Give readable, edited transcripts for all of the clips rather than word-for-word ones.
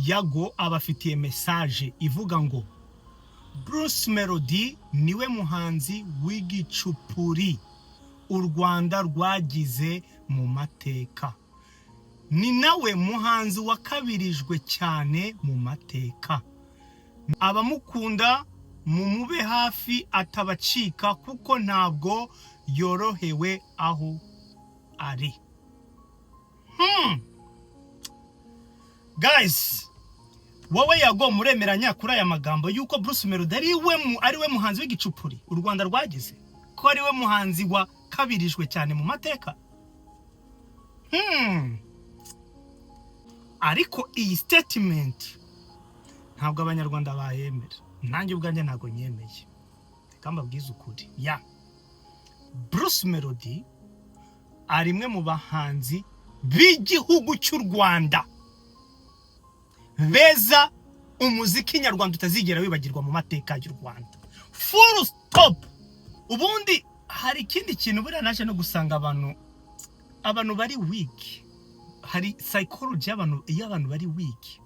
Yago abafitiye message ivuga ngo Bruce Melodie niwe muhanzi w'igicupuri u Rwanda rwagize mu mateka, ni nawe muhanzi wakabirijwe cyane mu mateka, abamukunda mumube hafi atabacika kuko ntabwo yorohewe aho ari. Guys, wowe Yago muremeranya kuri aya magambo yuko Bruce Melodie ari we muhanzi w'igicupuri u Rwanda rwagize, ko ari we muhanzi wa kabirijwe cyane mu mateka? Ariko iyi statement ntabwo abanyarwanda bayemera, nanjye ubwanjye ntabwo nyemeye. Reka mbabwize ukuri, Bruce Melodie ari imwe mu bahanzi b'igihugu cy'u Rwanda beza umuziki nyarwanda utazigera wibagirwa mu mateka y'u Rwanda. Full stop. Ubundi hari ikindi kintu buriya naje no gusanga abantu bari weak, hari psychology y'abantu bari weak.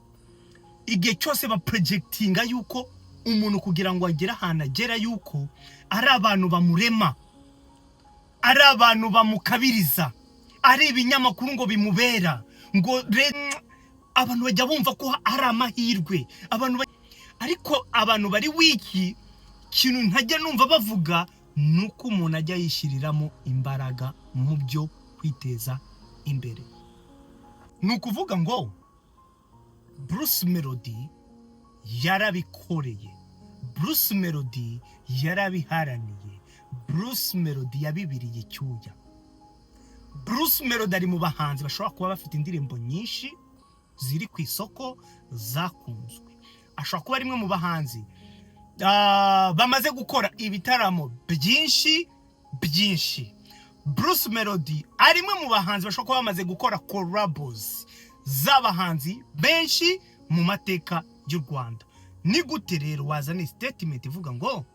Igihe cyose ba projectinga yuko umuntu kugira ngo agere ahantu agera yuko ari abantu bamurema, ari abantu bamukabiriza, ari ibinyamakuru ngo bimubera, ngo abantu bajya bumva ko ari amahirwe, ariko abantu bari wiki kintu ntajya numva bavuga nuko umuntu ajya yishiriramo imbaraga mu byo kwiteza imbere. Nukuvuga ngo Bruce Melodie yarabikoreye, Bruce Melodie yarabiharaniye, Bruce Melodie yabibiriye icyuya. Bruce Melodie ari mu bahanzi bashobora kuba bafite indirimbo nyinshi ziri ku isoko zakunzwe, ashobora kuba rimwe mu bahanzi bamaze gukora ibitaramo byinshi. Bruce Melodie ari mwe mu bahanzi bashobora kuba bamaze gukora collabs z'abahanzi benshi mu mateka y'u Rwanda. Ni gute rero wazana statement ivuga ngo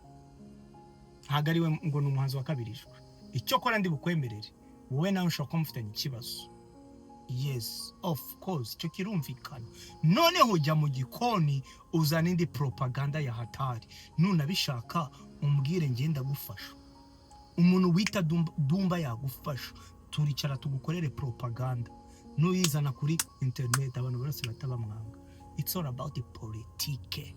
ntago ari we ngo n'umuhanzi wakabirijwe? Icyo kora ndi bukwemerere wowe nawe ushobora kuba mufitanye ikibazo. Yes, of course, cyo kirumvikana. Noneho ujya mu gikoni uzana indi propaganda ya hatari, nunabishaka umbwire ngenda gufasha. Umuntu wita Dumba yagufasha, turicara tugukorere propaganda. Nuyizana kuri internet abantu bose batabamwanga. It's all about the political